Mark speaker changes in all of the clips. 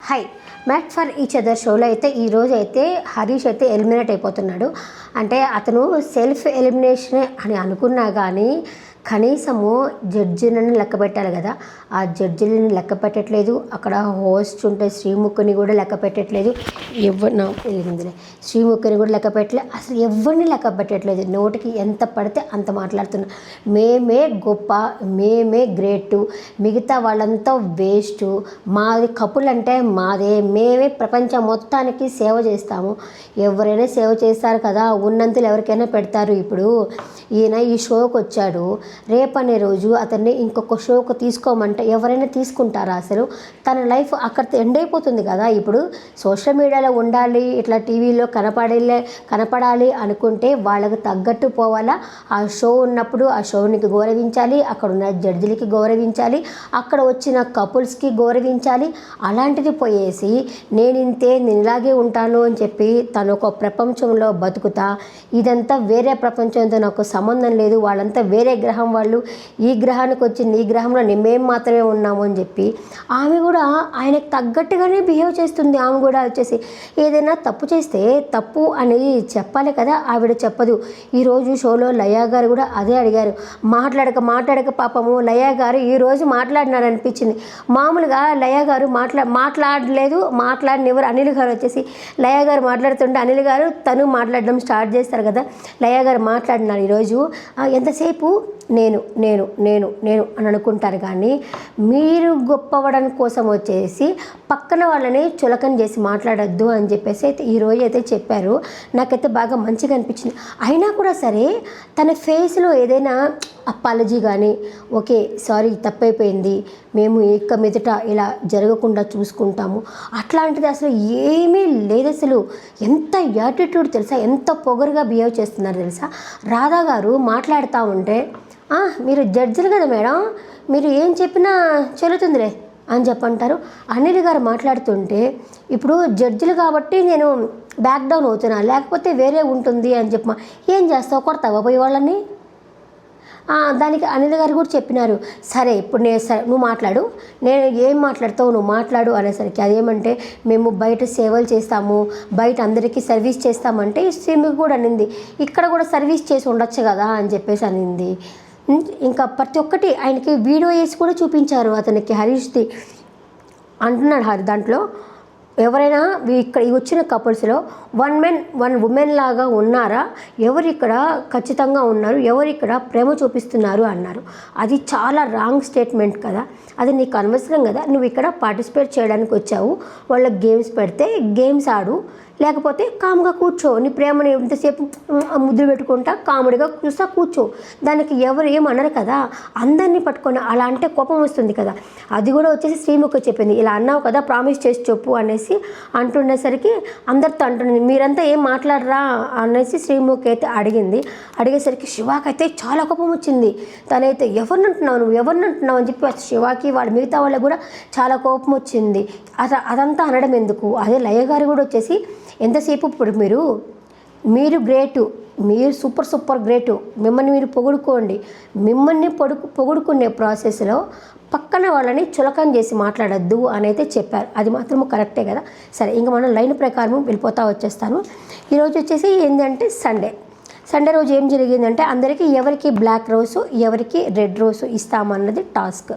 Speaker 1: Hi made for each other షోలో అయితే ఈరోజు అయితే హరీష్ అయితే ఎలిమినేట్ అయిపోతున్నాడు. అంటే అతను సెల్ఫ్ ఎలిమినేషనే అని అనుకున్నా కానీ కనీసము జడ్జిలను లెక్క పెట్టాలి కదా. ఆ జడ్జిలను లెక్క పెట్టట్లేదు. అక్కడ హోస్ట్ ఉంటే శ్రీముఖిని కూడా లెక్క పెట్టట్లేదు. శ్రీముఖిని కూడా లెక్క పెట్టలేదు. అసలు ఎవరిని లెక్క పెట్టట్లేదు. నోటికి ఎంత పడితే అంత మాట్లాడుతున్నా. మేమే గొప్ప, మేమే గ్రేటు, మిగతా వాళ్ళంతా వేస్ట్, మాది కపుల్ అంటే మాదే, మేమే ప్రపంచం మొత్తానికి సేవ చేస్తాము. ఎవరైనా సేవ చేస్తారు కదా, ఉన్నంతలు ఎవరికైనా పెడతారు. ఇప్పుడు ఈయన ఈ షోకి వచ్చాడు, రేపనే రోజు అతన్ని ఇంకొక షోకు తీసుకోమంటే ఎవరైనా తీసుకుంటారా? అసలు తన లైఫ్ అక్కడితో ఎండ్ అయిపోతుంది కదా. ఇప్పుడు సోషల్ మీడియాలో ఉండాలి, ఇట్లా టీవీలో కనపడాలి అనుకుంటే వాళ్ళకు తగ్గట్టు పోవాలా. ఆ షో ఉన్నప్పుడు ఆ షోనికి గౌరవించాలి, అక్కడ ఉన్న జడ్జిలకి గౌరవించాలి, అక్కడ వచ్చిన కపుల్స్కి గౌరవించాలి. అలాంటిది పోయేసి నేను ఇలాగే ఉంటాను అని చెప్పి తను ఒక ప్రపంచంలో బతుకుతా, ఇదంతా వేరే ప్రపంచంతో నాకు సంబంధం లేదు, వాళ్ళంతా వేరే గ్రహం వాళ్ళు, ఈ గ్రహానికి వచ్చి ఈ గ్రహంలో మేము మాత్రమే ఉన్నాము అని చెప్పి ఆమె కూడా ఆయనకు తగ్గట్టుగానే బిహేవ్ చేస్తుంది. ఆమె కూడా వచ్చేసి ఏదైనా తప్పు చేస్తే తప్పు అని చెప్పాలి కదా, ఆవిడ చెప్పదు. ఈరోజు షోలో లయా గారు కూడా అదే అడిగారు. మాట్లాడక పాపము లయా గారు ఈరోజు మాట్లాడినారు అనిపించింది. మామూలుగా లయా గారు మాట్లాడినెవరు అనిల్ గారు వచ్చేసి లయా గారు మాట్లాడుతుంటే అనిల్ గారు తను మాట్లాడడం స్టార్ట్ చేస్తారు కదా. లయా గారు మాట్లాడినారు ఈరోజు. ఎంతసేపు నేను నేను నేను నేను అని అనుకుంటారు కానీ మీరు గొప్పవడం కోసం వచ్చేసి పక్కన వాళ్ళని చులకన చేసి మాట్లాడొద్దు అని చెప్పేసి అయితే ఈరోజు అయితే చెప్పారు. నాకైతే బాగా మంచిగా అనిపించింది. అయినా కూడా సరే తన ఫేస్లో ఏదైనా అపాలజీ కానీ, ఓకే సారీ తప్పైపోయింది, మేము ఇక మీదట ఇలా జరగకుండా చూసుకుంటాము, అట్లాంటిది అసలు ఏమీ లేదు. అసలు ఎంత యాటిట్యూడ్ తెలుసా, ఎంత పొగరుగా బిహేవ్ చేస్తున్నారు తెలుసా. రాధా గారు మాట్లాడుతూ ఉంటే మీరు జడ్జిలు కదా మేడం, మీరు ఏం చెప్పినా చెల్లుతుందిలే అని చెప్పంటారు. అనిల్ గారు మాట్లాడుతుంటే ఇప్పుడు జడ్జిలు కాబట్టి నేను బ్యాక్ డౌన్ అవుతున్నా, లేకపోతే వేరే ఉంటుంది అని చెప్పమా. ఏం చేస్తావు, కొడతావా పోయి వాళ్ళని? దానికి అనిల్ గారు కూడా చెప్పినారు, సరే ఇప్పుడు నువ్వు మాట్లాడు, నేను ఏం మాట్లాడతావు నువ్వు మాట్లాడు అనేసరికి అదేమంటే మేము బయట సేవలు చేస్తాము, బయట అందరికీ సర్వీస్ చేస్తామంటే శ్రీముఖి కూడా అనింది ఇక్కడ కూడా సర్వీస్ చేసి ఉండొచ్చు కదా అని చెప్పేసి అనింది. ఇంకా ప్రతి ఒక్కటి ఆయనకి వీడియో వేసి కూడా చూపించారు అతనికి హరీష్ది. అంటున్నాడు దాంట్లో ఎవరైనా ఇక్కడ వచ్చిన కపుల్స్లో 1 man 1 woman లాగా ఉన్నారా, ఎవరు ఇక్కడ ఖచ్చితంగా ఉన్నారు, ఎవరు ఇక్కడ ప్రేమ చూపిస్తున్నారు అన్నారు. అది చాలా రాంగ్ స్టేట్మెంట్ కదా. అది నీకు అనవసరం కదా. నువ్వు ఇక్కడ పార్టిసిపేట్ చేయడానికి వచ్చావు, వాళ్ళకి గేమ్స్ పెడితే గేమ్స్ ఆడు, లేకపోతే కామ్గా కూర్చో. నీ ప్రేమని ఎంతసేపు ముద్దు పెట్టుకుంటా కామెడీగా చూస్తా కూర్చో. దానికి ఎవరు ఏమన్నారు కదా. అందరినీ పట్టుకొని అలా అంటే కోపం వస్తుంది కదా. అది కూడా వచ్చేసి శ్రీముఖి చెప్పింది, ఇలా అన్నావు కదా ప్రామిస్ చేసి చెప్పు అనేసి అంటుండేసరికి అందరితో అంటుంది, మీరంతా ఏం మాట్లాడరా అనేసి శ్రీముఖి అయితే అడిగేసరికి శివాకి అయితే చాలా కోపం వచ్చింది. తనైతే ఎవరిని అంటున్నావు అని చెప్పి శివాకి వాళ్ళ మిగతా వాళ్ళకి కూడా చాలా కోపం వచ్చింది. అదంతా అనడం ఎందుకు. అదే లయ గారు కూడా వచ్చేసి ఎంతసేపు ఇప్పుడు మీరు గ్రేటు, మీరు సూపర్ గ్రేటు, మిమ్మల్ని మీరు పొగుడుకోండి, మిమ్మల్ని పొగుడుకునే ప్రాసెస్లో పక్కన వాళ్ళని చులకన చేసి మాట్లాడద్దు అని అయితే చెప్పారు. అది మాత్రము కరెక్టే కదా. సరే ఇంకా మనం లైన్ ప్రకారం వెళ్ళిపోతా వచ్చేస్తాను. ఈరోజు వచ్చేసి ఏంటంటే సండే రోజు ఏం జరిగిందంటే అందరికీ ఎవరికి బ్లాక్ రోసు ఎవరికి రెడ్ రోసు ఇస్తామన్నది టాస్క్.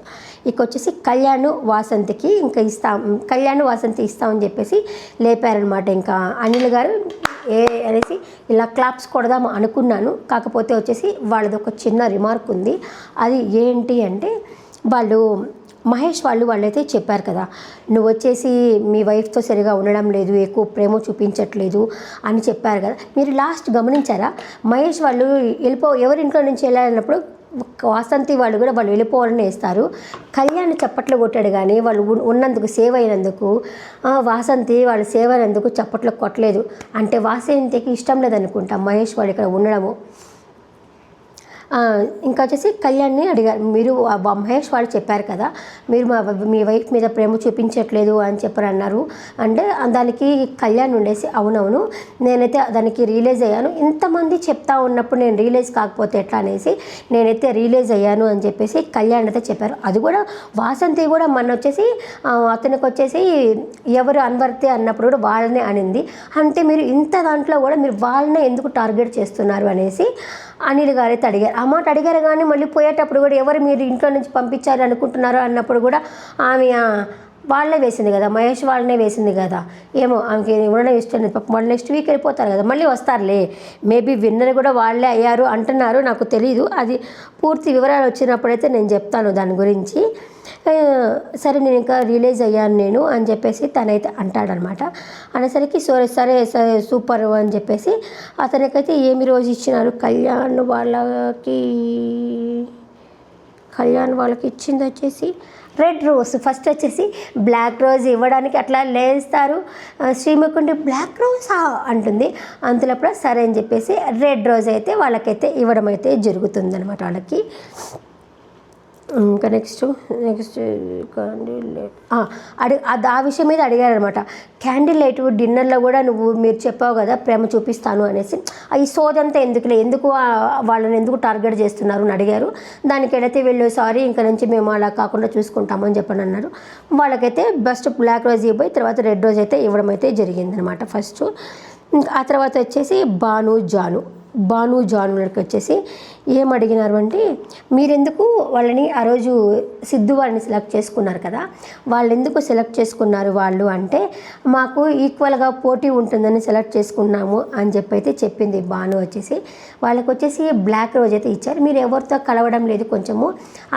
Speaker 1: ఇక వచ్చేసి కళ్యాణ్ వాసంతికి ఇస్తామని చెప్పేసి లేపారనమాట. ఇంకా అనిల్ గారు అనేసి ఇలా క్లాప్స్ కొడదాం అనుకున్నాను, కాకపోతే వచ్చేసి వాళ్ళది ఒక చిన్న రిమార్క్ ఉంది. అది ఏంటి అంటే మహేష్ వాళ్ళైతే చెప్పారు కదా, నువ్వు వచ్చేసి మీ వైఫ్తో సరిగా ఉండడం లేదు, ఎక్కువ ప్రేమ చూపించట్లేదు అని చెప్పారు కదా. మీరు లాస్ట్ గమనించారా? మహేష్ వాళ్ళు ఎవరింట్లో నుంచి వెళ్ళాలన్నప్పుడు వాసంతి వాళ్ళు వెళ్ళిపోవాలని వేస్తారు. కళ్యాణ్ చప్పట్లు కొట్టాడు కానీ వాళ్ళు ఉన్నందుకు సేవ్ అయినందుకు, వాసంతి వాళ్ళు సేవ్ అయినందుకు చప్పట్లు కొట్టలేదు. అంటే వాసంతికి ఇష్టం లేదనుకుంటా మహేష్ వాళ్ళు ఇక్కడ ఉండడము. ఇంకా వచ్చేసి కళ్యాణ్ని అడిగారు, మీరు మహేష్ వాళ్ళు చెప్పారు కదా మీరు మీ వైఫ్ మీద ప్రేమ చూపించట్లేదు అని చెప్పని అన్నారు అంటే దానికి కళ్యాణ్ ఉండేసి అవునవును నేనైతే దానికి రియలైజ్ అయ్యాను, ఇంతమంది చెప్తా ఉన్నప్పుడు నేను రియలైజ్ కాకపోతే ఎట్లా అనేసి నేనైతే రియలైజ్ అయ్యాను అని చెప్పేసి కళ్యాణ్ అయితే చెప్పారు. అది కూడా వాసంతి కూడా మొన్న వచ్చేసి అతనికి వచ్చేసి ఎవరు అన్వర్తే అన్నప్పుడు కూడా వాళ్ళనే అనింది. అంటే మీరు ఇంత దాంట్లో కూడా మీరు వాళ్ళనే ఎందుకు టార్గెట్ చేస్తున్నారు అనేసి అనిల్ గారు అయితే అడిగారు. ఆ మాట అడిగారు కానీ మళ్ళీ పోయేటప్పుడు కూడా ఎవరు మీరు ఇంట్లో నుంచి పంపించారు అనుకుంటున్నారో అన్నప్పుడు కూడా ఆమె వాళ్ళే వేసింది కదా, మహేష్ వాళ్ళనే వేసింది కదా, ఏమో ఆమెకి ఉండడం ఇష్టం లేదు, వాళ్ళు నెక్స్ట్ వీక్ వెళ్ళిపోతారు కదా, మళ్ళీ వస్తారులే, మేబీ విన్నర్ కూడా వాళ్ళే అయ్యారు అంటున్నారు, నాకు తెలీదు, అది పూర్తి వివరాలు వచ్చినప్పుడైతే నేను చెప్తాను దాని గురించి. సరే నేను ఇంకా రిలీజ్ అయ్యాను నేను అని చెప్పేసి తనైతే అంటాడనమాట. అనేసరికి సరే సూపర్ అని చెప్పేసి అతనికైతే ఏమి రోజు ఇచ్చినారు కళ్యాణ్ వాళ్ళకి ఇచ్చింది వచ్చేసి రెడ్ రోజ్. ఫస్ట్ వచ్చేసి బ్లాక్ రోజ్ ఇవ్వడానికి అట్లా లేస్తారు, శ్రీముఖుండి బ్లాక్ రోజ్ అంటుంది, అంతలోప్పుడు సరే అని చెప్పేసి రెడ్ రోజ్ అయితే వాళ్ళకైతే ఇవ్వడం అయితే జరుగుతుందనమాట వాళ్ళకి. ఇంకా నెక్స్ట్ క్యాండిల్ లైట్ ఆ విషయం మీద అడిగారనమాట. క్యాండిల్ లైట్ డిన్నర్లో కూడా మీరు చెప్పావు కదా ప్రేమ చూపిస్తాను అనేసి, ఈ సోదంతా ఎందుకు వాళ్ళని ఎందుకు టార్గెట్ చేస్తున్నారు అని అడిగారు. దానికి ఎడైతే వీళ్ళు సారీ ఇంకా నుంచి మేము అలా కాకుండా చూసుకుంటామని చెప్పని అన్నారు. వాళ్ళకైతే బెస్ట్ బ్లాక్ రోజ్ ఇవ్వబోయి తర్వాత రెడ్ రోజ్ అయితే ఇవ్వడం అయితే జరిగిందనమాట ఫస్ట్. ఆ తర్వాత వచ్చేసి భాను జానులకి వచ్చేసి ఏం అడిగినారు అంటే మీరెందుకు వాళ్ళని ఆ రోజు సిద్ధు వాళ్ళని సెలెక్ట్ చేసుకున్నారు కదా, వాళ్ళు ఎందుకు సెలెక్ట్ చేసుకున్నారు వాళ్ళు అంటే మాకు ఈక్వల్గా పోటీ ఉంటుందని సెలెక్ట్ చేసుకున్నాము అని చెప్పి అయితే చెప్పింది భాను వచ్చేసి. వాళ్ళకి వచ్చేసి బ్లాక్ రోజ్ అయితే ఇచ్చారు, మీరు ఎవరితో కలవడం లేదు కొంచెము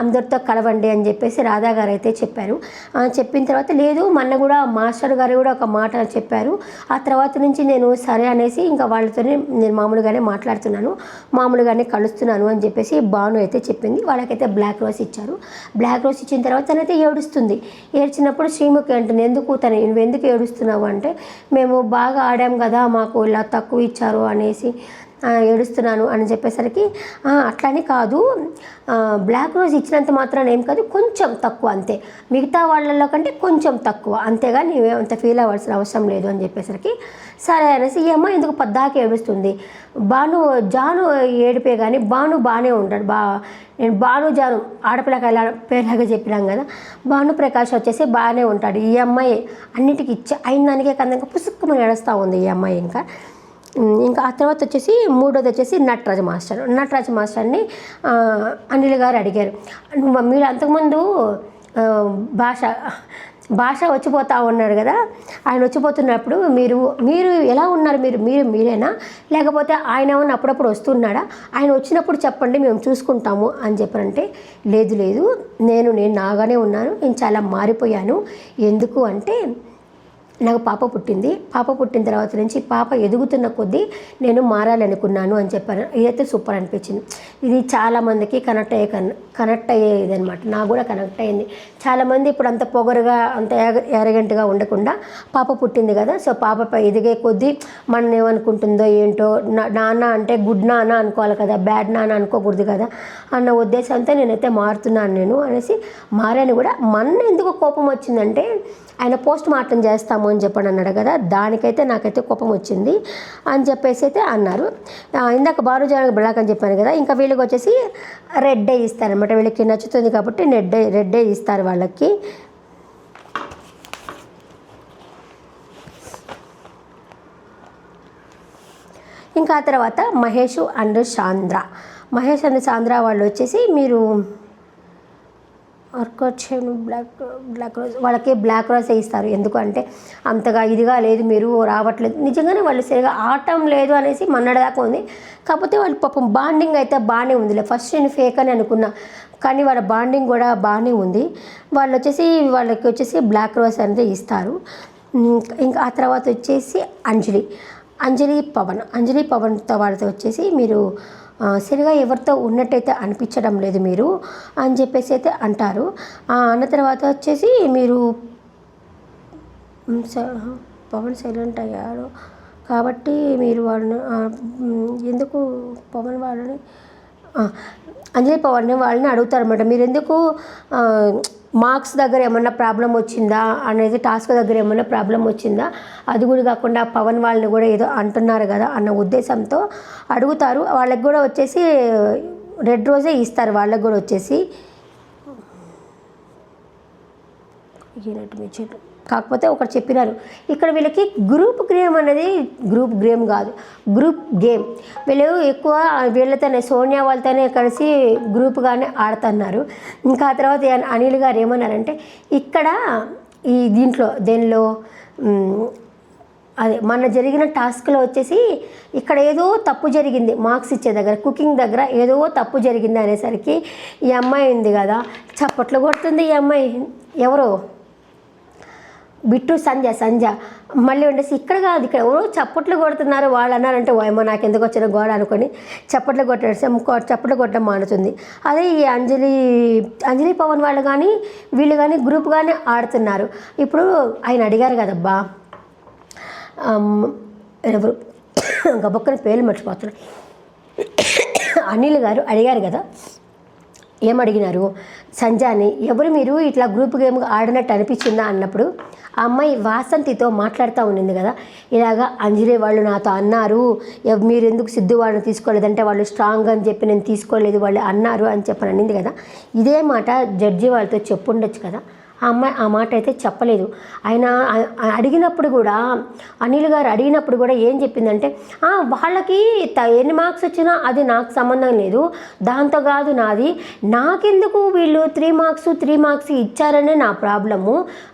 Speaker 1: అందరితో కలవండి అని చెప్పేసి రాధా గారు అయితే చెప్పారు. చెప్పిన తర్వాత లేదు మొన్న కూడా మాస్టర్ గారు కూడా ఒక మాట చెప్పారు, ఆ తర్వాత నుంచి నేను సరే అనేసి ఇంకా వాళ్ళతోనే నేను మామూలుగానే కలుస్తున్నాను అని చెప్పేసి భాను అయితే చెప్పింది. వాళ్ళకైతే బ్లాక్ రోజ్ ఇచ్చారు. బ్లాక్ రోజ్ ఇచ్చిన తర్వాత తనైతే ఏడుస్తుంది. ఏడ్చినప్పుడు శ్రీముఖి అంటుంది నువ్వు ఎందుకు ఏడుస్తున్నావు అంటే మేము బాగా ఆడాం కదా మాకు ఇలా తక్కువ ఇచ్చారు అనేసి ఏడుస్తున్నాను అని చెప్పేసరికి అట్లని కాదు, బ్లాక్ రోజ్ ఇచ్చినంత మాత్రాన ఏం కాదు, కొంచెం తక్కువ అంతే, మిగతా వాళ్ళల్లో కంటే కొంచెం తక్కువ అంతేగాని నీవేమంత ఫీల్ అవ్వాల్సిన అవసరం లేదు అని చెప్పేసరికి సరే అనేసి ఈ అమ్మాయి ఎందుకు పద్దాకి ఏడుస్తుంది. జాను ఏడిపే కానీ భాను బాగానే ఉంటాడు. నేను జాను ఆడపిల్లకి ఎలా పేర్లాగా చెప్పినాం కదా, భాను ప్రకాష్ వచ్చేసి బాగానే ఉంటాడు. ఈ అమ్మాయి అన్నిటికీ అయిన దానికే కన్నా పుసుక్కుమని ఏడుస్తూ ఉంది ఈ అమ్మాయి. ఇంకా ఆ తర్వాత వచ్చేసి మూడోది వచ్చేసి నటరాజ మాస్టర్ని అనిల్ గారు అడిగారు, మీరు అంతకుముందు భాష వచ్చిపోతూ ఉన్నారు కదా, ఆయన వచ్చిపోతున్నప్పుడు మీరు ఎలా ఉన్నారు, మీరేనా లేకపోతే ఆయన ఏమన్నా అప్పుడప్పుడు వస్తున్నాడా, ఆయన వచ్చినప్పుడు చెప్పండి మేము చూసుకుంటాము అని చెప్పారంటే లేదు నేను నాగానే ఉన్నాను, నేను చాలా మారిపోయాను, ఎందుకు అంటే నాకు పాప పుట్టిన తర్వాత నుంచి పాప ఎదుగుతున్న కొద్దీ నేను మారాలనుకున్నాను అని చెప్పాను. ఇదైతే సూపర్ అనిపించింది. ఇది చాలామందికి కనెక్ట్ అయ్యేది అనమాట. నాకు కూడా కనెక్ట్ అయ్యింది. చాలామంది ఇప్పుడు అంత పొగరుగా అంత ఎరగెంట్గా ఉండకుండా పాప పుట్టింది కదా, సో పాప ఎదిగే కొద్దీ మనం ఏమనుకుంటుందో ఏంటో, నాన్న అంటే గుడ్ నాన్న అనుకోవాలి కదా, బ్యాడ్ నాన్న అనుకోకూడదు కదా అన్న ఉద్దేశంతో నేనైతే మారుతున్నాను అనేసి మారాను కూడా. మొన్న ఎందుకు కోపం వచ్చిందంటే ఆయన పోస్ట్ మార్టం చేస్తాము అని చెప్పని అన్నాడు కదా, దానికైతే నాకైతే కోపం వచ్చింది అని చెప్పేసి అయితే అన్నారు. ఇందాక భానుజానికి బ్లాక్ అని చెప్పాను కదా, ఇంకా వీళ్ళకి వచ్చేసి రెడ్డే ఇస్తారనమాట. వీళ్ళకి నచ్చుతుంది కాబట్టి రెడ్డే ఇస్తారు వాళ్ళకి. ఇంకా ఆ తర్వాత మహేష్ అండ్ సాంద్ర వాళ్ళు వచ్చేసి మీరు వర్కౌట్ చేయను బ్లాక్ రోజ్ వాళ్ళకి బ్లాక్ రోజ్ ఇస్తారు. ఎందుకంటే అంతగా ఇదిగా లేదు, మీరు రావట్లేదు, నిజంగానే వాళ్ళు సరిగా ఆడటం లేదు అనేసి మన్నడదాకా ఉంది. కాకపోతే వాళ్ళు పాపం బాండింగ్ అయితే బాగానే ఉందిలే. ఫస్ట్ నేను ఫేక్ అని అనుకున్నా, కానీ వాళ్ళ బాండింగ్ కూడా బాగానే ఉంది. వాళ్ళకి వచ్చేసి బ్లాక్ రోజ్ అనేది ఇస్తారు. ఇంకా ఆ తర్వాత వచ్చేసి అంజలి పవన్తో వాళ్ళతో వచ్చేసి మీరు సరిగా ఎవరితో ఉన్నట్టయితే అనిపించడం లేదు మీరు అని చెప్పేసి అయితే అంటారు. అన్న తర్వాత వచ్చేసి మీరు పవన్ సైలెంట్ అయ్యారు కాబట్టి మీరు వాళ్ళని ఎందుకు పవన్ వాళ్ళని అంజలి పవన్ వాళ్ళని అడుగుతారనమాట, మీరు ఎందుకు మార్క్స్ దగ్గర ఏమన్నా ప్రాబ్లం వచ్చిందా అనేది, టాస్క్ దగ్గర ఏమన్నా ప్రాబ్లం వచ్చిందా, అది కూడా కాకుండా పవన్ వాళ్ళని కూడా ఏదో అంటున్నారు కదా అన్న ఉద్దేశంతో అడుగుతారు. వాళ్ళకి కూడా వచ్చేసి రెడ్ రోజే ఇస్తారు, వాళ్ళకి కూడా వచ్చేసి. కాకపోతే ఒకటి చెప్పినారు, ఇక్కడ వీళ్ళకి గ్రూప్ గేమ్ అనేది గ్రూప్ గేమ్ కాదు, గ్రూప్ గేమ్. వీళ్ళు ఎక్కువ వీళ్ళతోనే సోనియా వాళ్ళతోనే కలిసి గ్రూప్గానే ఆడుతున్నారు. ఇంకా ఆ తర్వాత అనిల్ గారు ఏమన్నారంటే, ఇక్కడ ఈ దేనిలో అదే మన జరిగిన టాస్క్లో వచ్చేసి ఇక్కడ ఏదో తప్పు జరిగింది, మార్క్స్ ఇచ్చే దగ్గర, కుకింగ్ దగ్గర ఏదో తప్పు జరిగింది అనేసరికి ఈ అమ్మాయి ఉంది కదా చప్పట్లు కొడుతుంది. ఈ అమ్మాయి ఎవరో బిట్టు సంజ మళ్ళీ ఉండేసి ఇక్కడ కాదు, ఇక్కడ ఎవరో చప్పట్లు కొడుతున్నారు వాళ్ళు అన్నారంటే, ఓయమ్మో నాకు ఎందుకు వచ్చిన గోడ అనుకొని చప్పట్లు కొట్టడం మానుతుంది. అదే ఈ అంజలి పవన్ వాళ్ళు కానీ వీళ్ళు కానీ గ్రూప్గానే ఆడుతున్నారు. ఇప్పుడు ఆయన అడిగారు కదబ్బా, ఎవరు గబొక్కని పేర్లు మర్చిపోతున్నారు, అనిల్ గారు అడిగారు కదా, ఏమడిగినారు సంజాని, ఎవరు మీరు ఇట్లా గ్రూప్ గేమ్ ఆడినట్టు అనిపించిందా అన్నప్పుడు ఆ అమ్మాయి వాసంతితో మాట్లాడుతూ ఉండింది కదా, ఇలాగా అంజలి వాళ్ళు నాతో అన్నారు, మీరు ఎందుకు సిద్ధు వాళ్ళని తీసుకోలేదంటే వాళ్ళు స్ట్రాంగ్ అని చెప్పి నేను తీసుకోలేదు వాళ్ళు అన్నారు అని చెప్పని అనింది కదా. ఇదే మాట జడ్జి వాళ్ళతో చెప్పుండొచ్చు కదా. ఆ అమ్మాయి ఆ మాట అయితే చెప్పలేదు. ఆయన అడిగినప్పుడు కూడా, అనిల్ గారు అడిగినప్పుడు కూడా ఏం చెప్పిందంటే, వాళ్ళకి ఎన్ని మార్క్స్ వచ్చినా అది నాకు సంబంధం లేదు, దాంతో కాదు నాది, నాకెందుకు వీళ్ళు 3 మార్క్స్ ఇచ్చారనే నా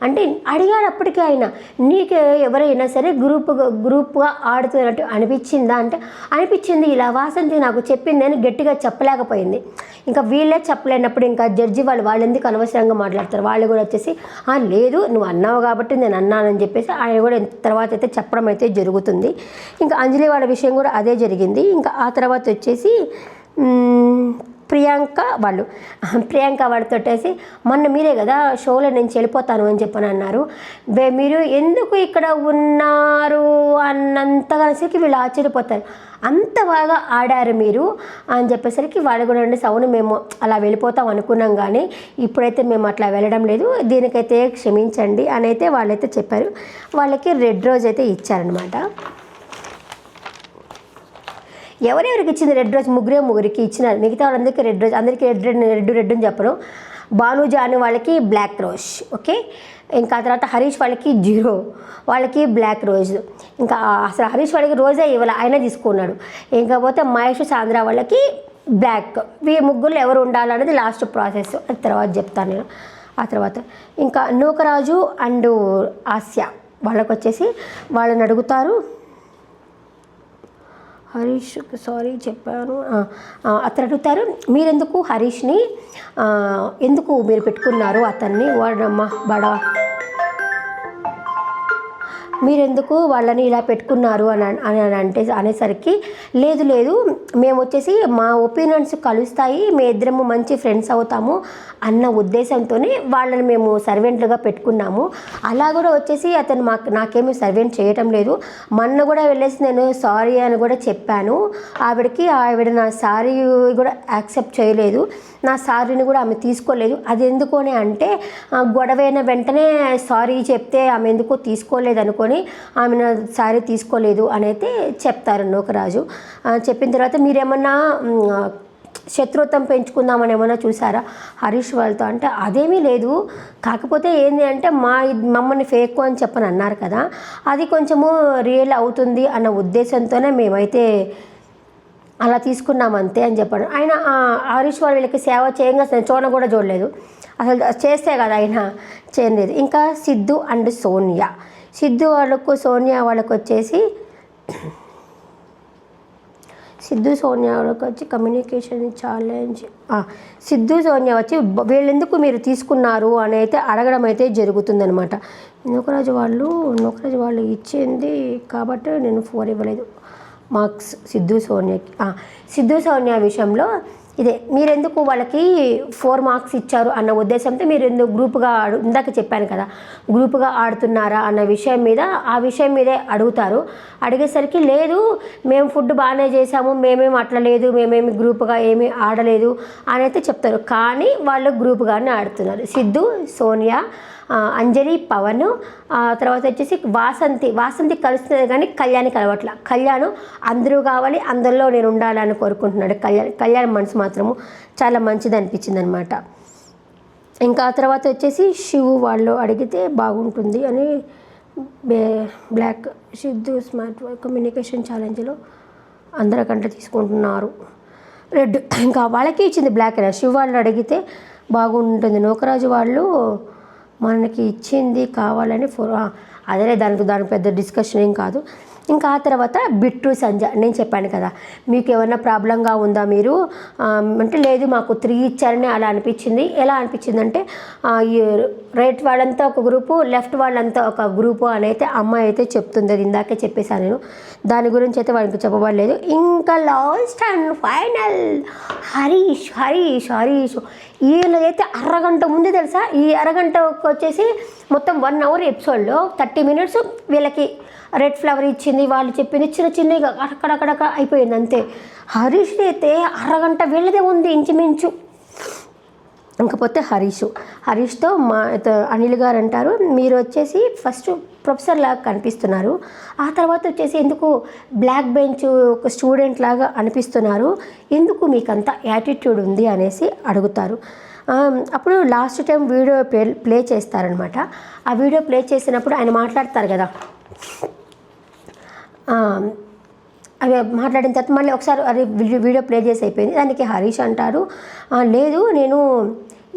Speaker 1: అంటే అడిగాడు అప్పటికే ఆయన, నీకు ఎవరైనా సరే గ్రూప్గా ఆడుతున్నట్టు అనిపించిందా అంటే అనిపించింది, ఇలా వాసంతి నాకు చెప్పింది అని గట్టిగా చెప్పలేకపోయింది. ఇంకా వీళ్ళే చెప్పలేనప్పుడు ఇంకా జడ్జి వాళ్ళు ఎందుకు అనవసరంగా మాట్లాడతారు, వాళ్ళు కూడా వచ్చేసి లేదు నువ్వు అన్నావు కాబట్టి నేను అన్నానని చెప్పేసి ఆయన కూడా తర్వాత అయితే చెప్పడం అయితే జరుగుతుంది. ఇంకా అంజలి వాళ్ళ విషయం కూడా అదే జరిగింది. ఇంకా ఆ తర్వాత వచ్చేసి ప్రియాంక వాళ్ళతోటేసి మొన్న మీరే కదా షోలో నేను వెళ్ళిపోతాను అని చెప్పని అన్నారు, మీరు ఎందుకు ఇక్కడ ఉన్నారు అన్నంతగానేసరికి వీళ్ళు ఆశ్చర్యపోతారు, అంత బాగా ఆడారు మీరు అని చెప్పేసరికి వాళ్ళు కూడా ఉండే అవును మేము అలా వెళ్ళిపోతాం అనుకున్నాం కానీ ఇప్పుడైతే మేము అట్లా వెళ్ళడం లేదు, దీనికైతే క్షమించండి అని అయితే వాళ్ళైతే చెప్పారు. వాళ్ళకి రెడ్ రోజ్ అయితే ఇచ్చారనమాట. ఎవరెవరికి ఇచ్చింది రెడ్ రోజ్? ముగ్గురికి ఇచ్చినారు. మిగతా వాళ్ళందరికీ రెడ్ రోజ్, అందరికీ రెడ్ అని చెప్పరు. భాను జాను వాళ్ళకి బ్లాక్ రోజ్, ఓకే. ఇంకా తర్వాత హరీష్ వాళ్ళకి 0, వాళ్ళకి బ్లాక్ రోజ్. ఇంకా అసలు హరీష్ వాళ్ళకి రోజే ఇవ్వాలి, ఆయన తీసుకున్నాడు. ఇంకపోతే మహేష్ సాంద్ర వాళ్ళకి బ్లాక్. ముగ్గురు ఎవరు ఉండాలనేది లాస్ట్ ప్రాసెస్, అది తర్వాత చెప్తాను నేను. ఆ తర్వాత ఇంకా నూకరాజు అండ్ ఆస్య వాళ్ళకి వచ్చేసి వాళ్ళని అడుగుతారు, హరీష్ సారీ చెప్పాను, అతను అడుగుతారు మీరెందుకు హరీష్ని ఎందుకు మీరు పెట్టుకున్నారు అతన్ని, వాడమ్మా బడా మీరెందుకు వాళ్ళని ఇలా పెట్టుకున్నారు అని అనేసరికి లేదు మేము వచ్చేసి మా ఒపీనియన్స్ కలుస్తాయి, మీ ఇద్దరము మంచి ఫ్రెండ్స్ అవుతాము అన్న ఉద్దేశంతోనే వాళ్ళని మేము సర్వెంట్లుగా పెట్టుకున్నాము. అలా కూడా వచ్చేసి అతను నాకేమీ సర్వెంట్ చేయటం లేదు. మొన్న కూడా వెళ్ళేసి నేను సారీ అని కూడా చెప్పాను ఆవిడ నా సారీ కూడా యాక్సెప్ట్ చేయలేదు, నా సారీని కూడా ఆమె తీసుకోలేదు. అది ఎందుకు అని అంటే గొడవైన వెంటనే సారీ చెప్తే ఆమె ఎందుకో తీసుకోలేదు అనుకొని ఆమె నా సారీ తీసుకోలేదు అని అయితే చెప్తారు నూకరాజు. చెప్పిన తర్వాత మీరేమన్నా శత్రుత్వం పెంచుకుందామని ఏమన్నా చూసారా హరీష్ వాళ్ళతో అంటే అదేమీ లేదు, కాకపోతే ఏంటి అంటే మమ్మల్ని ఫేక్ అని చెప్పని అన్నారు కదా, అది కొంచెము రియల్ అవుతుంది అన్న ఉద్దేశంతోనే మేమైతే అలా తీసుకున్నాం అంతే అని చెప్పాడు ఆయన. హరీష్ వాళ్ళు వీళ్ళకి సేవ చేయంగా చూడ కూడా చూడలేదు, అసలు చేస్తే కదా ఆయన చేయలేదు. ఇంకా సిద్ధు అండ్ సోనియా, సిద్ధు వాళ్ళకు సోనియా వాళ్ళకు వచ్చేసి సోనియా వాళ్ళకి వచ్చి కమ్యూనికేషన్ ఛాలెంజ్, సిద్ధు సోనియా వచ్చి వీళ్ళెందుకు మీరు తీసుకున్నారు అని అయితే అడగడం అయితే జరుగుతుందనమాట. నూకరాజు వాళ్ళు ఇచ్చింది కాబట్టి నేను 4 ఇవ్వలేదు మార్క్స్ సిద్ధు సోనియా విషయంలో ఇదే మీరెందుకు వాళ్ళకి 4 మార్క్స్ ఇచ్చారు అన్న ఉద్దేశంతో మీరు ఎందుకు గ్రూప్గా ఇందాక చెప్పాను కదా, గ్రూప్గా ఆడుతున్నారా అన్న విషయం మీద ఆ విషయం మీదే అడుగుతారు. అడిగేసరికి లేదు మేము ఫుడ్ బాగానే చేసాము, మేమేమి అట్లా లేదు, మేమేమి గ్రూప్గా ఏమీ ఆడలేదు అని అయితే చెప్తారు. కానీ వాళ్ళు గ్రూప్గానే ఆడుతున్నారు. సిద్ధు, సోనియా, అంజలి, పవన్, తర్వాత వచ్చేసి వాసంతి కలుస్తున్నది కానీ కళ్యాణి కలవట్ల. కళ్యాణ్ అందరూ కావాలి, అందరిలో నేను ఉండాలని కోరుకుంటున్నాడు. కళ్యాణ్ మనసు మాత్రము చాలా మంచిది అనిపించింది అనమాట. ఇంకా తర్వాత వచ్చేసి శివు వాళ్ళు అడిగితే బాగుంటుంది అని బ్లాక్ సిద్ధు స్మార్ట్ కమ్యూనికేషన్ ఛాలెంజ్లో అందరికంటే తీసుకుంటున్నారు రెడ్. ఇంకా వాళ్ళకి ఇచ్చింది బ్లాక్ అయినా శివు వాళ్ళు అడిగితే బాగుంటుంది. నూకరాజు వాళ్ళు మనకి ఇచ్చింది కావాలని అదే దానికి పెద్ద డిస్కషన్ ఏం కాదు. ఇంకా ఆ తర్వాత బిట్టు సంజ నేను చెప్పాను కదా, మీకు ఏమన్నా ప్రాబ్లంగా ఉందా మీరు అంటే లేదు మాకు 3 ఇచ్చారని అలా అనిపించింది. ఎలా అనిపించిందంటే ఈ రైట్ వాళ్ళంతా ఒక గ్రూపు, లెఫ్ట్ వాళ్ళంతా ఒక గ్రూపు అని అయితే అమ్మాయి అయితే చెప్తుంది. అది ఇందాకే చెప్పేశాను నేను, దాని గురించి అయితే వాళ్ళకి చెప్పబడలేదు. ఇంకా లాస్ట్ అండ్ ఫైనల్ హరీష్. ఈయనదైతే అరగంట ముందు తెలుసా, ఈ అరగంటకు వచ్చేసి మొత్తం 1 అవర్ ఎపిసోడ్లో 30 మినిట్స్ వీళ్ళకి రెడ్ ఫ్లవర్ ఇచ్చింది, వాళ్ళు చెప్పింది చిన్నగా అక్కడక్కడ అయిపోయింది అంతే. హరీష్ది అయితే అరగంట వీళ్ళదే ఉంది ఇంచుమించు. ఇంకపోతే హరీష్తో అనిల్ గారు అంటారు, మీరు వచ్చేసి ఫస్ట్ ప్రొఫెసర్ లాగా కనిపిస్తున్నారు, ఆ తర్వాత వచ్చేసి ఎందుకు బ్లాక్ బెంచ్ ఒక స్టూడెంట్ లాగా అనిపిస్తున్నారు, ఎందుకు మీకు అంత యాటిట్యూడ్ ఉంది అనేసి అడుగుతారు. అప్పుడు లాస్ట్ టైం వీడియో ప్లే చేస్తారనమాట. ఆ వీడియో ప్లే చేసినప్పుడు ఆయన మాట్లాడతారు కదా, అవి మాట్లాడిన తర్వాత మళ్ళీ ఒకసారి అది వీడియో ప్లే చేసి అయిపోయింది. దానికి హరీష్ అంటారు, లేదు నేను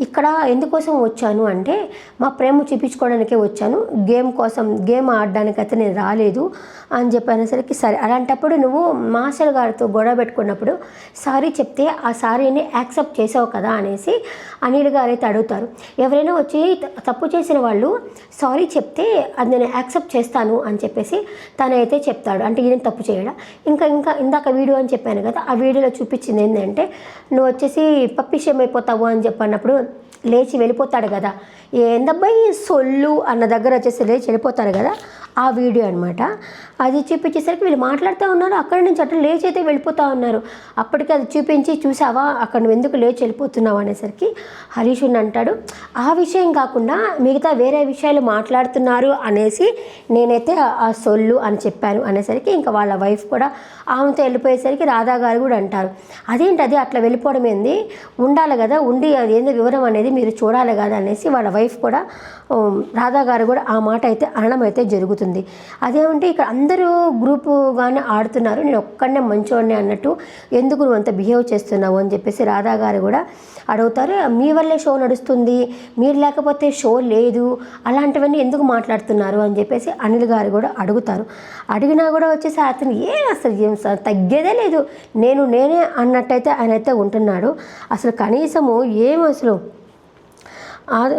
Speaker 1: ఇక్కడ ఎందుకోసం వచ్చాను అంటే మా ప్రేమ చూపించుకోవడానికే వచ్చాను, గేమ్ ఆడడానికి అయితే నేను రాలేదు అని చెప్పనేసరికి సరే అలాంటప్పుడు నువ్వు మాస్టర్ గారితో గొడవ పెట్టుకున్నప్పుడు సారీ చెప్తే ఆ సారీని యాక్సెప్ట్ చేసావు కదా అనేసి అనిల్ గారు అయితే అడుగుతారు. ఎవరైనా వచ్చి తప్పు చేసిన వాళ్ళు సారీ చెప్తే అది నేను యాక్సెప్ట్ చేస్తాను అని చెప్పేసి తనైతే చెప్తాడు. అంటే ఈయన తప్పు చేయడా. ఇంకా ఇందాక వీడియో అని చెప్పాను కదా, ఆ వీడియోలో చూపించింది ఏంటంటే నువ్వు వచ్చేసి పప్పిషం అయిపోతావు అని చెప్పన్నప్పుడు లేచి వెళ్ళిపోతాడు కదా, ఏందబ్బాయి సొల్లు అన్న దగ్గర వచ్చేసి లేచి వెళ్ళిపోతాడు కదా, ఆ వీడియో అనమాట. అది చూపించేసరికి వీళ్ళు మాట్లాడుతూ ఉన్నారు, అక్కడి నుంచి అట్లా లేచి అయితే వెళ్ళిపోతూ ఉన్నారు. అప్పటికి అది చూపించి చూసావా అక్కడ నువ్వు ఎందుకు లేచి వెళ్ళిపోతున్నావు అనేసరికి హరీషుని అంటాడు, ఆ విషయం కాకుండా మిగతా వేరే విషయాలు మాట్లాడుతున్నారు అనేసి నేనైతే ఆ సొల్లు అని చెప్పాను అనేసరికి ఇంకా వాళ్ళ వైఫ్ కూడా ఆమెతో వెళ్ళిపోయేసరికి రాధా గారు కూడా అంటారు, అదేంటి అది అట్లా వెళ్ళిపోవడం ఏంది, ఉండాలి కదా, ఉండి అది ఏందో వివరం అనేది మీరు చూడాలి కదా అనేసి వాళ్ళ వైఫ్ కూడా రాధా గారు కూడా ఆ మాట అయితే అనడం అయితే జరుగుతుంది. అదేమంటే ఇక్కడ అందరూ గ్రూపుగానే ఆడుతున్నారు, నేను ఒక్కడనే మంచోడిని అన్నట్టు ఎందుకు నువ్వు అంత బిహేవ్ చేస్తున్నావు అని చెప్పేసి రాధా గారు కూడా అడుగుతారు. మీ వల్లే షో నడుస్తుంది, మీరు లేకపోతే షో లేదు, అలాంటివన్నీ ఎందుకు మాట్లాడుతున్నారు అని చెప్పేసి అనిల్ గారు కూడా అడుగుతారు. అడిగినా కూడా వచ్చేసి అతను అసలు తగ్గేదే లేదు, నేనే అన్నట్టయితే ఆయన అయితే ఉంటున్నాడు. అసలు కనీసము అసలు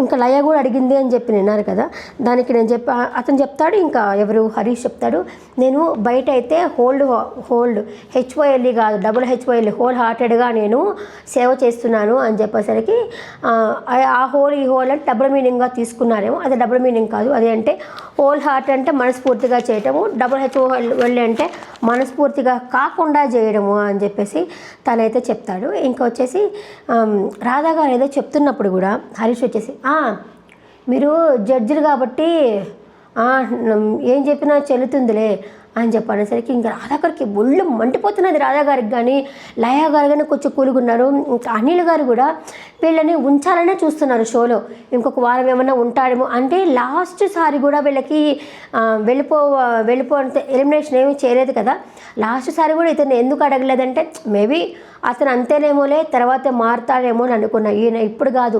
Speaker 1: ఇంకా లయ కూడా అడిగింది అని చెప్పి విన్నారు కదా, దానికి నేను అతను చెప్తాడు, ఇంకా ఎవరు హరీష్ చెప్తాడు, నేను బయట అయితే హోల్డ్ హెచ్ఓఎల్ఈ కాదు HOL హోల్ హార్టెడ్గా నేను సేవ చేస్తున్నాను అని చెప్పేసరికి ఆ ఈ హోల్ అంటే డబుల్ మీనింగ్గా తీసుకున్నారేమో, అది డబుల్ మీనింగ్ కాదు, అదేంటే హోల్ హార్ట్ అంటే మనస్ఫూర్తిగా చేయటము, HOL అంటే మనస్ఫూర్తిగా కాకుండా చేయడము అని చెప్పేసి తనైతే చెప్తాడు. ఇంకా వచ్చేసి రాధా గారు ఏదో చెప్తున్నప్పుడు కూడా హరీష్ వచ్చేసి మీరు జడ్జిలు కాబట్టి ఏం చెప్పినా చెల్లుతుందిలే అని చెప్పనేసరికి ఇంకా రాధాగారికి ఒళ్ళు మంటిపోతున్నది. రాధాగారికి కానీ లయ గారు కానీ కొంచెం కూలుగున్నారు. ఇంకా అనిల్ గారు కూడా వీళ్ళని ఉంచాలనే చూస్తున్నారు షోలో, ఇంకొక వారం ఏమన్నా ఉంటాడేమో అంటే లాస్ట్ సారి కూడా వీళ్ళకి వెళ్ళిపో ఎలిమినేషన్ ఏమీ చేయలేదు కదా, లాస్ట్ సారి కూడా ఇతను ఎందుకు అడగలేదంటే మేబీ అతను అంతేనేమోలే తర్వాత మారుతాడేమో అని అనుకున్నా. ఈయన ఇప్పుడు కాదు,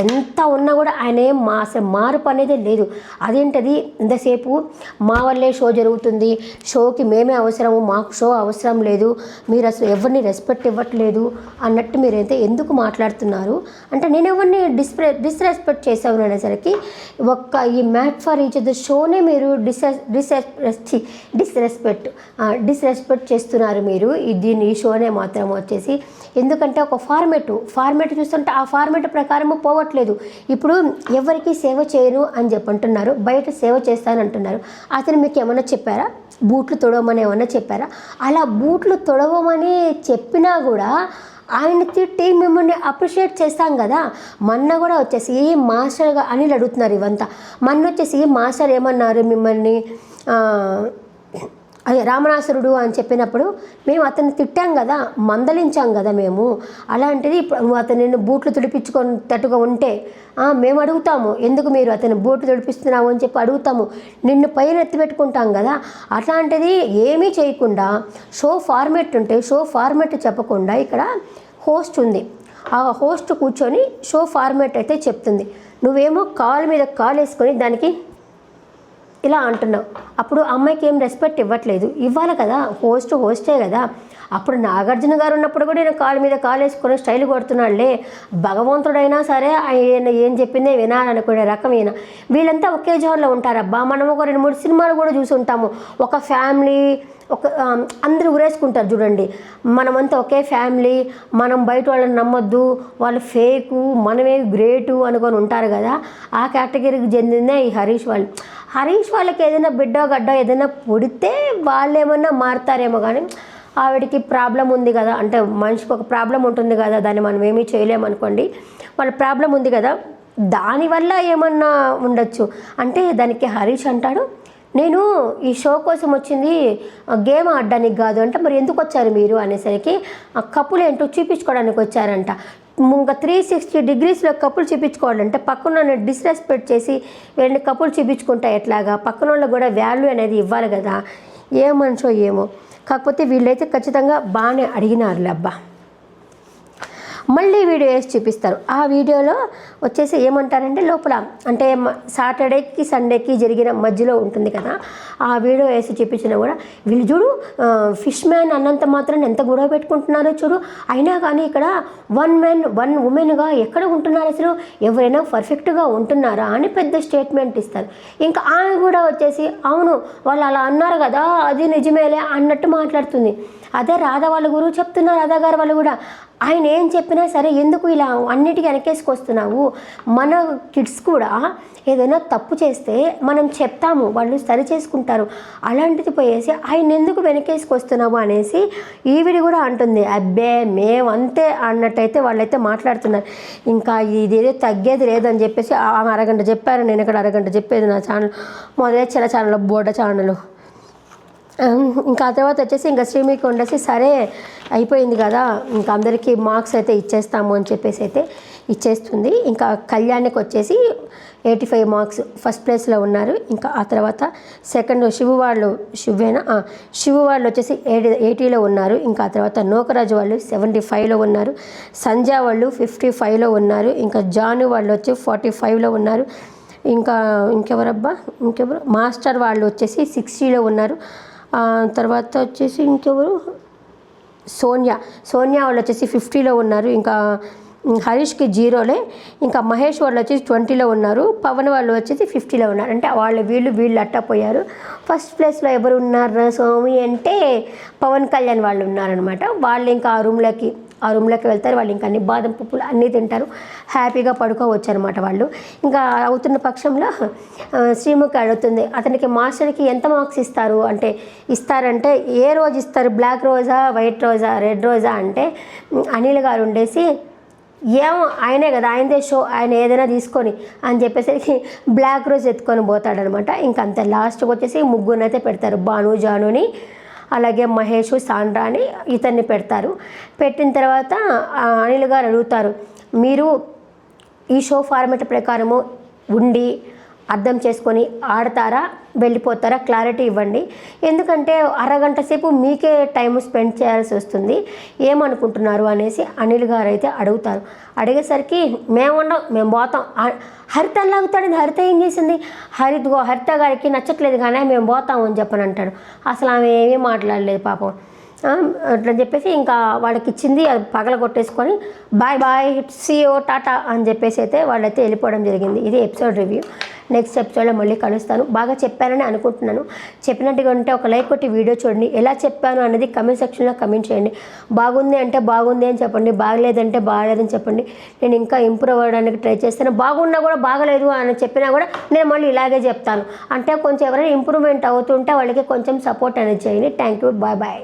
Speaker 1: ఎంత ఉన్నా కూడా ఆయన అసలు మార్పు అనేది లేదు. అదేంటది ఇంతసేపు మా వల్లే షో జరుగుతుంది, షోకి మేమే అవసరము, మాకు షో అవసరం లేదు, మీరు అసలు ఎవరిని రెస్పెక్ట్ ఇవ్వట్లేదు అన్నట్టు మీరైతే ఎందుకు మాట్లాడుతున్నారు అంటే నేను ఎవరిని డిస్రెస్పెక్ట్ చేసాను అనేసరికి ఈ మ్యాట్ ఫర్ ఈచ్ అదర్ షోనే మీరు డిస్రెస్పెక్ట్ చేస్తున్నారు మీరు ఈ షోనే మాత్రం వచ్చేసి అనేసి. ఎందుకంటే ఒక ఫార్మేట్ చూస్తుంటే ఆ ఫార్మేట్ ప్రకారము పోవట్లేదు. ఇప్పుడు ఎవరికి సేవ చేయను అని చెప్పి అంటున్నారు, బయట సేవ చేస్తానంటున్నారు. అతను మీకు ఏమన్నా చెప్పారా? బూట్లు తొడవమని ఏమన్నా చెప్పారా? అలా బూట్లు తొడవమని చెప్పినా కూడా ఆయన తిట్టి మిమ్మల్ని అప్రిషియేట్ చేస్తాం కదా. మొన్న కూడా వచ్చేసి మాస్టర్గా అనిల్ అడుగుతున్నారు ఇవంతా. మొన్న వచ్చేసి మాస్టర్ ఏమన్నారు మిమ్మల్ని, అదే రామణాసురుడు అని చెప్పినప్పుడు మేము అతన్ని తిట్టాం కదా, మందలించాం కదా మేము. అలాంటిది ఇప్పుడు నువ్వు అతను నిన్ను బూట్లు తుడిపించుకునేటట్టుగా ఉంటే మేము అడుగుతాము, ఎందుకు మీరు అతను బూట్లు తుడిపిస్తున్నావు అని చెప్పి అడుగుతాము, నిన్ను పైన ఎత్తి పెట్టుకుంటాం కదా. అట్లాంటిది ఏమీ చేయకుండా షో ఫార్మేట్ ఉంటే షో ఫార్మేట్ చెప్పకుండా ఇక్కడ హోస్ట్ ఉంది, ఆ హోస్ట్ కూర్చొని షో ఫార్మేట్ అయితే చెప్తుంది. నువ్వేమో కాలు మీద కాలు వేసుకొని దానికి ఇలా అంటున్నావు. అప్పుడు అమ్మాయికి ఏం రెస్పెక్ట్ ఇవ్వట్లేదు. ఇవ్వాలి కదా, హోస్టే కదా. అప్పుడు నాగార్జున గారు ఉన్నప్పుడు కూడా నేను కాలు మీద కాలు వేసుకొని స్టైల్ కొడుతున్నాడులే, భగవంతుడైనా సరే ఆయన ఏం చెప్పిందే వినాలనుకునే రకం ఈయన. వీళ్ళంతా ఒకే జోన్లో ఉంటారబ్బా. మనం ఒక 2-3 సినిమాలు కూడా చూసి ఉంటాము. ఒక ఫ్యామిలీ, అందరూ ఊరేసుకుంటారు చూడండి, మనమంతా ఒకే ఫ్యామిలీ, మనం బయట వాళ్ళని నమ్మొద్దు, వాళ్ళు ఫేకు, మనమే గ్రేటు అనుకొని ఉంటారు కదా. ఆ కేటగిరీకి చెందిందే ఈ హరీష్ వాళ్ళకి ఏదైనా బిడ్డ గడ్డ ఏదైనా పుడితే వాళ్ళు ఏమన్నా మారుతారేమో, కానీ ఆవిడికి ప్రాబ్లం ఉంది కదా, అంటే మనిషికి ఒక ప్రాబ్లం ఉంటుంది కదా, దాన్ని మనం ఏమీ చేయలేమనుకోండి. వాళ్ళ ప్రాబ్లం ఉంది కదా, దానివల్ల ఏమన్నా ఉండొచ్చు. అంటే దానికి హరీష్ అంటాడు, నేను ఈ షో కోసం వచ్చింది గేమ్ ఆడడానికి కాదు అంటే, మరి ఎందుకు వచ్చారు మీరు అనేసరికి కప్పులు ఏంటో చూపించుకోవడానికి వచ్చారంట. ఇంకా 360 డిగ్రీస్లో కప్పులు చూపించుకోవాలంటే పక్కన డిస్రెస్పెక్ట్ చేసి వీళ్ళని కప్పులు చూపించుకుంటా ఎట్లాగా? పక్కన వాళ్ళకి కూడా వాల్యూ అనేది ఇవ్వాలి కదా. ఏ మనిషో ఏమో, కాకపోతే వీళ్ళైతే ఖచ్చితంగా బాగానే అడిగినారులే అబ్బా. మళ్ళీ వీడియో వేసి చూపిస్తారు. ఆ వీడియోలో వచ్చేసి ఏమంటారంటే లోపల, అంటే సాటర్డేకి సండేకి జరిగిన మధ్యలో ఉంటుంది కదా, ఆ వీడియో వేసి చూపించినా కూడా వీళ్ళు చూడు ఫిష్ మ్యాన్ అన్నంత మాత్రం ఎంత గొడవ పెట్టుకుంటున్నారో చూడు, అయినా కానీ ఇక్కడ 1 మ్యాన్ 1 ఉమెన్గా ఎక్కడ ఉంటున్నారు, అసలు ఎవరైనా పర్ఫెక్ట్గా ఉంటున్నారా అని పెద్ద స్టేట్మెంట్ ఇస్తారు. ఇంకా ఆమె కూడా వచ్చేసి అవును వాళ్ళు అలా అన్నారు కదా, అది నిజమేలే అన్నట్టు మాట్లాడుతుంది. అదే రాధా వాళ్ళ గురువు చెప్తున్నారు, రాధా గారు వాళ్ళు కూడా, ఆయన ఏం చెప్పినా సరే ఎందుకు ఇలా అన్నిటికీ వెనకేసుకొస్తున్నావు? మన కిడ్స్ కూడా ఏదైనా తప్పు చేస్తే మనం చెప్తాము, వాళ్ళు సరి చేసుకుంటారు, అలాంటిది పోయేసి ఆయన ఎందుకు వెనకేసుకొస్తున్నావు అనేసి ఈవిడి కూడా అంటుంది. అబ్బే మేమంతే అన్నట్టయితే వాళ్ళైతే మాట్లాడుతున్నారు. ఇంకా ఇదేదో తగ్గేది లేదని చెప్పేసి ఆమె అరగంట చెప్పారు, నేను ఇక్కడ అరగంట చెప్పేది నా ఛానల్ మొదలే చిన్న ఛానల్ బోర్డ ఛానల్. ఇంకా ఆ తర్వాత వచ్చేసి ఇంకా శ్రీమికి ఉండేసి సరే అయిపోయింది కదా, ఇంకా అందరికీ మార్క్స్ అయితే ఇచ్చేస్తాము అని చెప్పేసి అయితే ఇచ్చేస్తుంది. ఇంకా కళ్యాణ్కి వచ్చేసి 85 మార్క్స్ ఫస్ట్ ప్లేస్లో ఉన్నారు. ఇంకా ఆ తర్వాత సెకండ్ శివు వాళ్ళు వచ్చేసి 80లో ఉన్నారు. ఇంకా ఆ తర్వాత నోకరాజు వాళ్ళు 75లో ఉన్నారు. సంజయ్ వాళ్ళు 55లో ఉన్నారు. ఇంకా జాను వాళ్ళు వచ్చి 45లో ఉన్నారు. ఇంకెవరు మాస్టర్ వాళ్ళు వచ్చేసి 60లో ఉన్నారు. తర్వాత వచ్చేసి ఇంకెవరు సోనియా వాళ్ళు వచ్చేసి 50లో ఉన్నారు. ఇంకా హరీష్కి 0లే. ఇంకా మహేష్ వాళ్ళు వచ్చేసి 20లో ఉన్నారు. పవన్ వాళ్ళు వచ్చేసి 50లో ఉన్నారు. అంటే వీళ్ళు అట్టపోయారు. ఫస్ట్ ప్లేస్లో ఎవరు ఉన్నారు స్వామి అంటే పవన్ కళ్యాణ్ వాళ్ళు ఉన్నారనమాట. వాళ్ళు ఇంకా ఆ రూమ్లోకి వెళ్తారు. వాళ్ళు ఇంకా అన్ని బాదం పప్పులు అన్నీ తింటారు, హ్యాపీగా పడుకోవచ్చు అనమాట. వాళ్ళు ఇంకా అవుతున్న పక్షంలో శ్రీముఖి అడుగుతుంది అతనికి మాస్టర్కి ఎంత మార్క్స్ ఇస్తారంటే ఏ రోజు ఇస్తారు, బ్లాక్ రోజా, వైట్ రోజా, రెడ్ రోజా అంటే అనిల్ గారు ఉండేసి ఏమో ఆయనే కదా, ఆయనదే షో, ఆయన ఏదైనా తీసుకొని అని చెప్పేసరికి బ్లాక్ రోజ్ ఎత్తుకొని పోతాడనమాట. ఇంకంత లాస్ట్కి వచ్చేసి ముగ్గురినైతే పెడతారు, భాను, జానుని, అలాగే మహేష్, సాండ్రా అని ఇతన్ని పెడతారు. పెట్టిన తర్వాత అనిల్ గారు అడుగుతారు, మీరు ఈ షో ఫార్మెట్ ప్రకారము ఉండి అర్థం చేసుకొని ఆడతారా, వెళ్ళిపోతారా, క్లారిటీ ఇవ్వండి. ఎందుకంటే అరగంట సేపు మీకే టైం స్పెండ్ చేయాల్సి వస్తుంది, ఏమనుకుంటున్నారు అనేసి అనిల్ గారు అయితే అడుగుతారు. అడిగేసరికి మేము పోతాం. హరిత లాగుతాడు. హరిత ఏం చేసింది, హరిత గారికి నచ్చట్లేదు కానీ మేము పోతాం అని చెప్పని అంటాడు. అసలు ఆమె ఏమీ మాట్లాడలేదు పాపం. అట్లా చెప్పేసి ఇంకా వాళ్ళకి ఇచ్చింది అది పగల కొట్టేసుకొని బాయ్ బాయ్ సీఓ టాటా అని చెప్పేసి అయితే వాళ్ళైతే వెళ్ళిపోవడం జరిగింది. ఇది ఎపిసోడ్ రివ్యూ. నెక్స్ట్ ఎపిసోడ్లో మళ్ళీ కలుస్తాను. బాగా చెప్పానని అనుకుంటున్నాను. చెప్పినట్టుగా ఉంటే ఒక లైక్ కొట్టి వీడియో చూడండి. ఎలా చెప్పాను అనేది కమెంట్ సెక్షన్లో కమెంట్ చేయండి. బాగుంది అంటే బాగుంది అని చెప్పండి, బాగలేదంటే బాగలేదని చెప్పండి. నేను ఇంకా ఇంప్రూవ్ అవ్వడానికి ట్రై చేస్తాను. బాగున్నా కూడా బాగలేదు అని చెప్పినా కూడా నేను మళ్ళీ ఇలాగే చెప్తాను. అంటే కొంచెం ఎవరైనా ఇంప్రూవ్మెంట్ అవుతుంటే వాళ్ళకి కొంచెం సపోర్ట్ అనేది చేయండి. Thank you, bye bye.